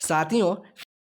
साथियों,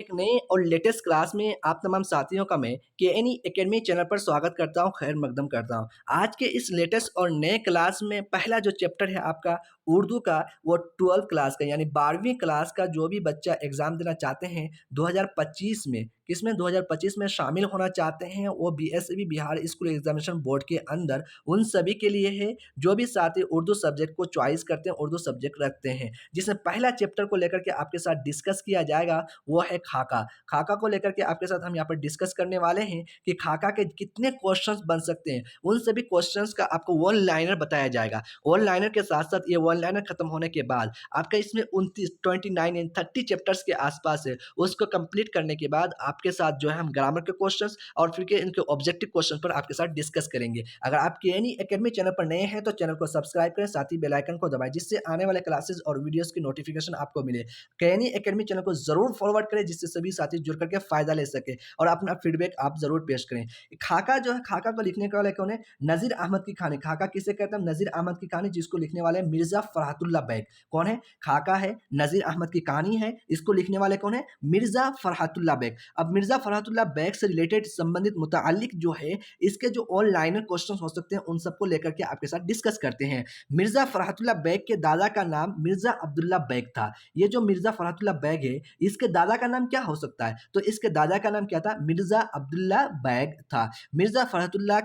एक नए और लेटेस्ट क्लास में आप तमाम साथियों का मैं केएनई एकेडमी चैनल पर स्वागत करता हूं, खैर मकदम करता हूं। आज के इस लेटेस्ट और नए क्लास में पहला जो चैप्टर है आपका उर्दू का, वो 12th क्लास का यानी 12वीं क्लास का जो भी बच्चा एग्ज़ाम देना चाहते हैं 2025 में, किसमें 2025 में शामिल होना चाहते हैं, वो BSEB Bihar school examination board के अंदर, उन सभी के लिए है जो भी साथी उर्दू सब्जेक्ट को चॉइस करते हैं, उर्दू सब्जेक्ट रखते हैं। जिसमें पहला चैप्टर को लेकर के आपके साथ डिस्कस किया जाएगा वो है खाका। खाका को लेकर के आपके साथ हम यहाँ पर डिस्कस करने वाले हैं कि खाका के कितने क्वेश्चंस बन सकते हैं। उन सभी क्वेश्चंस का आपको वन लाइनर बताया जाएगा। वन लाइनर के साथ साथ ये वन लाइनर खत्म होने के बाद आपका इसमें 29 एंड 30 चैप्टर्स के आसपास है, उसको कंप्लीट करने के बाद आपके साथ जो है हम ग्रामर के क्वेश्चंस और फिर के इनके ऑब्जेक्टिव क्वेश्चन पर आपके साथ डिस्कस करेंगे। अगर आप केएनई एकेडमी चैनल पर नए हैं तो चैनल को सब्सक्राइब करें, साथ ही बेल आइकन को दबाएं, जिससे आने वाले क्लासेस और वीडियोस की नोटिफिकेशन आपको मिले। केएनई एकेडमी चैनल को जरूर फॉरवर्ड करें, जिससे सभी साथी जुड़ करके फायदा ले सके और अपना फीडबैक आप जरूर पेश करें। खाका जो है, खाका को लिखने वाले कौन है? नजीर अहमद की कहानी। खाका किसे कहते हैं? नजीर अहमद की कहानी, जिसको लिखने वाले मिर्जा फरहतुल्लाह बैग। कौन है? खाका है, नजीर अहमद की कहानी है, इसको लिखने वाले कौन है? मिर्जा फरहतुल्लाह बैग। अब मिर्जा फरहतुल्लाह बैग से रिलेटेड संबंधित मुतालिक जो है, इसके जो ऑल लाइनर क्वेश्चन हो सकते हैं, उन सबको लेकर के आपके साथ डिस्कस करते हैं। मिर्जा फरहतुल्लाह बैग के दादा का नाम मिर्जा अब्दुल्ला बैग था। ये जो मिर्जा फरहतुल्लाह बैग है, इसके दादा का नाम क्या हो सकता है? तो इसके दादा का नाम क्या था? मिर्जा अब्दुल्ला बैग था। मिर्जा फरहतुल्लाह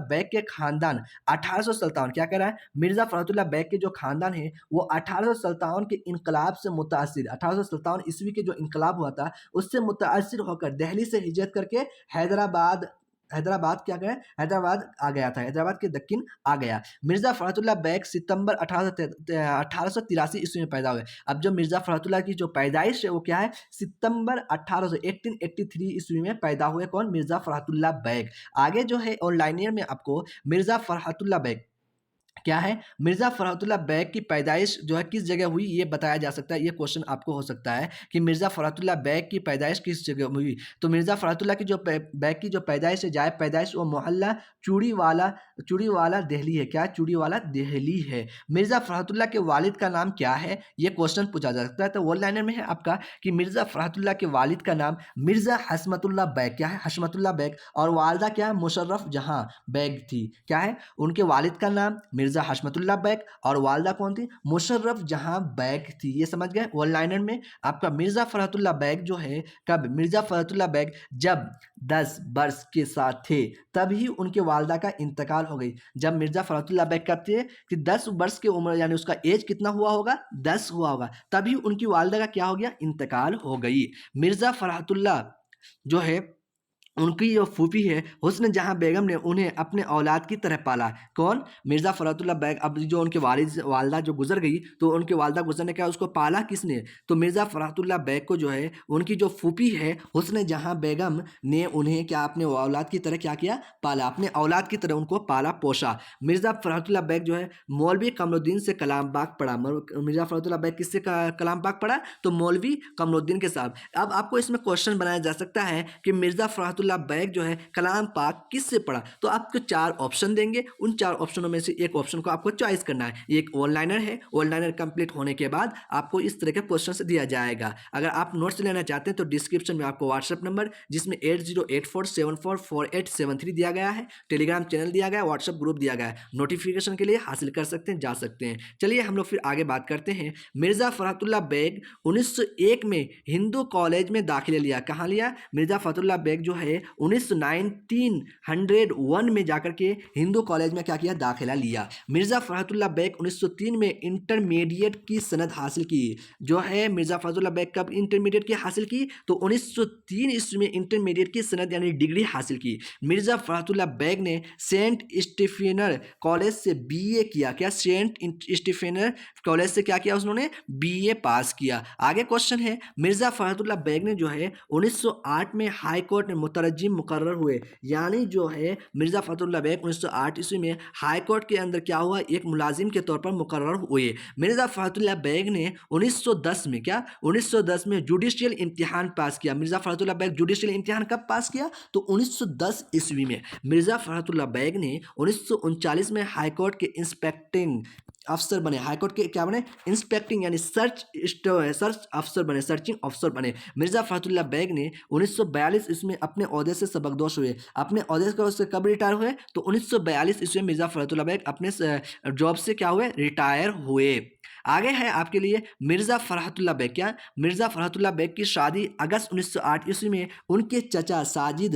बैग के खानदान 1857, क्या कह रहा है? मिर्जा फरहतुल्लाह बैग के जो खानदान है वो 1857 के इनकलाब से मुतासिर, 1857 ईस्वी के जो इनकलाब हुआ था उससे मुतासिर होकर दिल्ली से हिजरत करके हैदराबाद हैदराबाद क्या करें? हैदराबाद आ गया था, हैदराबाद के दक्कन आ गया। मिर्जा फरहतुल्लाह बैग सितंबर 1883 ईस्वी में पैदा हुए। अब जो मिर्जा फरहतुल्लाह की जो पैदाइश है वो क्या है? सितंबर 1883 ईस्वी में पैदा हुए। कौन? मिर्जा फरहतुल्लाह बैग। आगे जो है ऑनलाइनियर में आपको मिर्जा फरहतुल्लाह बैग क्या है? मिर्जा फरहतुल्लाह बैग की पैदाइश जो है किस जगह हुई, ये बताया जा सकता है। ये क्वेश्चन आपको हो सकता है कि मिर्जा फरहतुल्लाह बैग की पैदाइश किस जगह हुई। तो मिर्जा फरहतुल्लाह की जो बैग की जो पैदाइश है, जाए पैदाइश, वो मोहल्ला चूड़ीवाला दिल्ली है। क्या? चूड़ीवाला दिल्ली है। मिर्जा फरहतुल्लाह के वालिद का नाम क्या है? ये क्वेश्चन पूछा जा सकता है। तो वन लाइनर में है आपका कि मिर्जा फरहतुल्लाह के वालिद का नाम मिर्जा हशमतुल्लाह बैग, क्या है? हशमतुल्लाह बैग। और वालदा क्या है? मुशर्रफ जहां बैग थी। क्या है? उनके वालिद का नाम मिर्जा हशमतुल्लाह बैग और वालदा कौन थी? मुशर्रफ जहां बैग थी। ये समझ गए? वन लाइनर में आपका मिर्जा फरहतुल्लाह बैग जो है, कब? मिर्जा फरहतुल्लाह बैग जब 10 वर्ष के साथ थे तभी उनके वालदा का इंतकाल हो गई। जब मिर्जा फरहतुल्लाह बैग कब थे कि 10 वर्ष की उम्र, यानी उसका एज कितना हुआ होगा? 10 हुआ होगा, तभी उनकी वालदा का क्या हो गया? इंतकाल हो गई। मिर्जा फरहतुल्लाह जो है, उनकी जो फूफी है हुस्न जहां बेगम ने उन्हें अपने औलाद की तरह पाला। कौन? मिर्जा फरहतुल्लाह बैग। अब जो उनके वालदा जो गुजर गई, तो उनके वालदा गुजरने का उसको पाला किसने? तो मिर्जा फरहतुल्लाह बैग को जो है उनकी जो फूफी है हुस्न जहां बेगम ने उन्हें क्या अपने औलाद की तरह क्या किया? पाला, अपने औलाद की तरह उनको पाला पोसा। मिर्जा फरहतुल्लाह बैग जो है मौलवी कमरुद्दीन से कलाम पाक पढ़ा। मिर्जा फरहतुल्लाह बैग किससे कलाम पाक पढ़ा? तो मौलवी कमरुद्दीन के साथ। अब आपको इसमें क्वेश्चन बनाया जा सकता है कि मिर्जा फरहतुल्लाह बैग जो है कलाम पाक किससे पढ़ा? तो आपको 4 ऑप्शन देंगे, उन 4 ऑप्शनों में से एक ऑप्शन को आपको चॉइस करना है। ये एक वन लाइनर है, वन लाइनर कंप्लीट होने के बाद आपको इस तरह के क्वेश्चन दिया जाएगा। अगर आप नोट्स लेना चाहते हैं तो डिस्क्रिप्शन में आपको व्हाट्सएप नंबर, जिसमें 8084744873 दिया गया है, टेलीग्राम चैनल दिया गया है, व्हाट्सएप ग्रुप दिया गया है, नोटिफिकेशन के लिए हासिल कर सकते हैं, जा सकते हैं। चलिए हम लोग फिर आगे बात करते हैं। मिर्जा फरहतुल्लाह बैग 1901 में हिंदू कॉलेज में दाखिला लिया। कहाँ लिया? मिर्जा फरहतुल्लाह बैग जो है 1901 में जाकर के हिंदू कॉलेज में क्या किया? दाखिला लिया। मिर्जा फरहतुल्लाह बैग 1903 में इंटरमीडिएट की सनद हासिल की। जो है मिर्जा फरहतुल्लाह बैग कब इंटरमीडिएट की हासिल की? तो 1903 ईस्वी में इंटरमीडिएट की सनद यानी डिग्री हासिल की। मिर्जा फरहतुल्लाह बैग ने सेंट स्टीफेनर कॉलेज से बीए किया। क्या? सेंट स्टीफेनर कॉलेज से क्या किया? उन्होंने बीए पास किया। आगे क्वेश्चन है, मिर्जा फरहतुल्लाह बैग ने जो है 1908 में हाई कोर्ट में मुतरज्जिम मुकर्रर हुए। यानी जो है मिर्जा फरहतुल्लाह बैग 1908 ईस्वी में हाई कोर्ट के अंदर क्या हुआ? एक मुलाजिम के तौर पर मुकर्रर हुए। मिर्जा फरहतुल्लाह बैग ने 1910 में क्या? 1910 में जुडिशियल इम्तिहान पास किया। मिर्जा फरहतुल्लाह बैग जुडिशियल इम्तिहान कब पास किया? तो 1910 ईस्वी में। मिर्जा फरहतुल्लाह बैग ने 1939 में हाई कोर्ट के इंस्पेक्टिंग अफसर बने, हाईकोर्ट के क्या बने, इंस्पेक्टिंग यानी सर्च अफसर बने, सर्चिंग अफसर बने। मिर्ज़ा फ़खरुल्लाह बेग ने 1942 ईस्वी में अपने ओहदे से सबकदोश हुए। अपने ओहदे से कब रिटायर हुए, तो 1942 ईस्वी में मिर्ज़ा फ़खरुल्लाह बेग अपने जॉब से क्या हुए, रिटायर हुए। आगे है आपके लिए मिर्ज़ा फ़रहतुल्लाह बेग, क्या, मिर्ज़ा फ़रहतुल्लाह बेग की शादी अगस्त 1908 ईस्वी में उनके चचा साजिद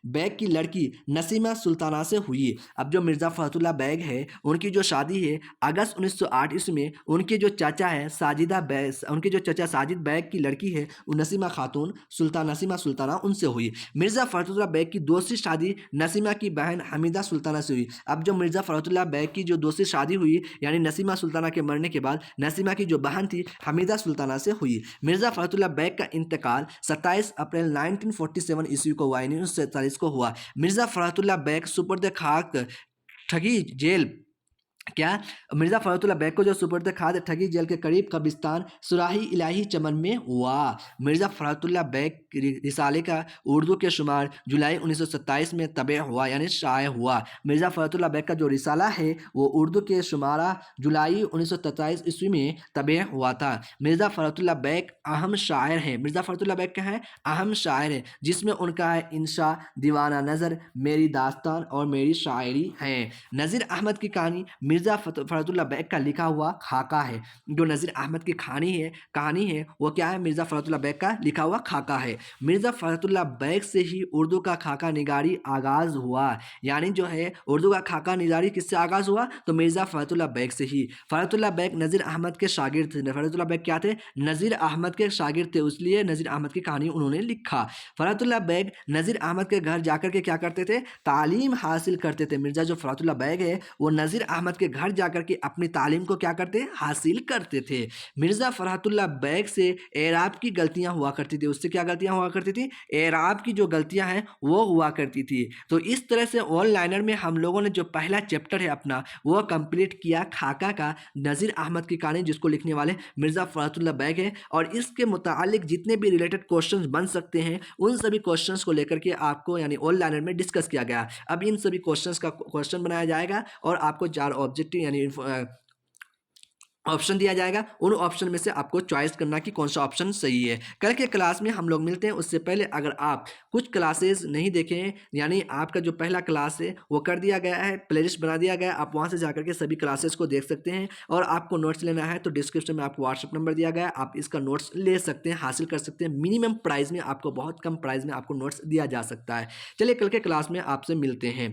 बेग की लड़की नसीमा सुल्ताना से हुई। अब जो मिर्ज़ा फ़खरुल्लाह बेग है उनकी जो शादी है अगस्त 1908 ईस्वी में उनके जो चाचा है उनके जो चाचा साजिद बेग की लड़की है वो नसीमा सुल्ताना उनसे हुई। मिर्ज़ा फ़खरुल्लाह बेग की दूसरी शादी नसीमा की बहन हमीदा सुल्ताना से हुई। अब जो मिर्ज़ा फ़खरुल्लाह बेग की जो दूसरी शादी हुई यानी नसीमा सुल्ताना के मरने के बाद नसीमा की जो बहन थी हमीदा सुल्ताना से हुई। मिर्ज़ा फ़खरुल्लाह बेग का इंतकाल 27 अप्रैल 1947 ईस्वी को हुआ, यानी 1947 को हुआ। मिर्ज़ा फ़खरुल्लाह बेग सुपुर्द खाक ठगी जेल, क्या, मिर्ज़ा फ़खरुल्लाह बेग को जो सुपुर्द खाक ठगी जेल के करीब कब्रिस्तान सुराही इलाही चमन में हुआ। मिर्ज़ा फ़खरुल्लाह बेग रिसाले का उर्दू के शुमार जुलाई 1927 में तबे हुआ, यानी शाये हुआ। मिर्ज़ा फ़खरुल्लाह बेग का जो रिसाला है वो उर्दू के शुमारा जुलाई 1927 ईस्वी में तबे हुआ था। मिर्ज़ा फ़खरुल्लाह बेग अहम शायर हैं। मिर्ज़ा फ़खरुल्लाह बेग क्या है, अहम शायर हैं, जिसमें उनका है इंशा, दीवाना नज़र, मेरी दास्तान और मेरी शायरी हैं। नज़ीर अहमद की कहानी मिर्ज़ा फ़खरुल्लाह बेग का लिखा हुआ खाका है। जो नज़ीर अहमद की कहानी है वो क्या है, मिर्ज़ा फ़खरुल्लाह बेग का लिखा हुआ खाका है। मिर्ज़ा फ़खरुल्लाह बेग से ही उर्दू का खाका निगारी आगाज़ हुआ, यानी जो है उर्दू का खाका निगारी किससे आगाज़ हुआ, तो मिर्ज़ा फ़खरुल्लाह बेग से ही। फ़खरुल्लाह बेग नज़ीर अहमद के शागिर्द थे। फ़खरुल्लाह बेग क्या थे, नज़ीर अहमद के शागिर्द थे, इसलिए नज़ीर अहमद की कहानी उन्होंने लिखा। फ़खरुल्लाह बेग नज़ीर अहमद के घर जाकर के क्या करते थे, तालीम हासिल करते थे। मिर्ज़ा जो फ़खरुल्लाह बेग है वो नज़ीर अहमद के घर जाकर के अपनी तालीम को क्या करते, हासिल करते थे। मिर्ज़ा फ़खरुल्लाह बेग से एराब की गलतियाँ हुआ करती थी, उससे क्या गलतियाँ हुआ करती थी, एराब की जो गलतियाँ हैं वो हुआ करती थी। तो इस तरह से ऑनलाइनर में हम लोगों ने जो पहला चैप्टर है अपना वो कंप्लीट किया खाका का, नज़ीर अहमद की कहानी, जिसको लिखने वाले मिर्ज़ा फ़खरुल्लाह बेग है। और इसके मुतालिक जितने भी रिलेटेड क्वेश्चंस बन सकते हैं उन सभी क्वेश्चंस को लेकर के आपको यानी ऑनलाइनर में डिस्कस किया गया। अब इन सभी क्वेश्चंस का क्वेश्चन बनाया जाएगा और आपको 4 ऑब्जेक्टिव यानी ऑप्शन दिया जाएगा। उन ऑप्शन में से आपको चॉइस करना कि कौन सा ऑप्शन सही है। कल के क्लास में हम लोग मिलते हैं, उससे पहले अगर आप कुछ क्लासेस नहीं देखे हैं यानी आपका जो पहला क्लास है वो कर दिया गया है, प्लेलिस्ट बना दिया गया है, आप वहाँ से जाकर के सभी क्लासेस को देख सकते हैं। और आपको नोट्स लेना है तो डिस्क्रिप्शन में आपको व्हाट्सएप नंबर दिया गया है, आप इसका नोट्स ले सकते हैं, हासिल कर सकते हैं। मिनिमम प्राइस में आपको, बहुत कम प्राइस में आपको नोट्स दिया जा सकता है। चलिए कल के क्लास में आपसे मिलते हैं।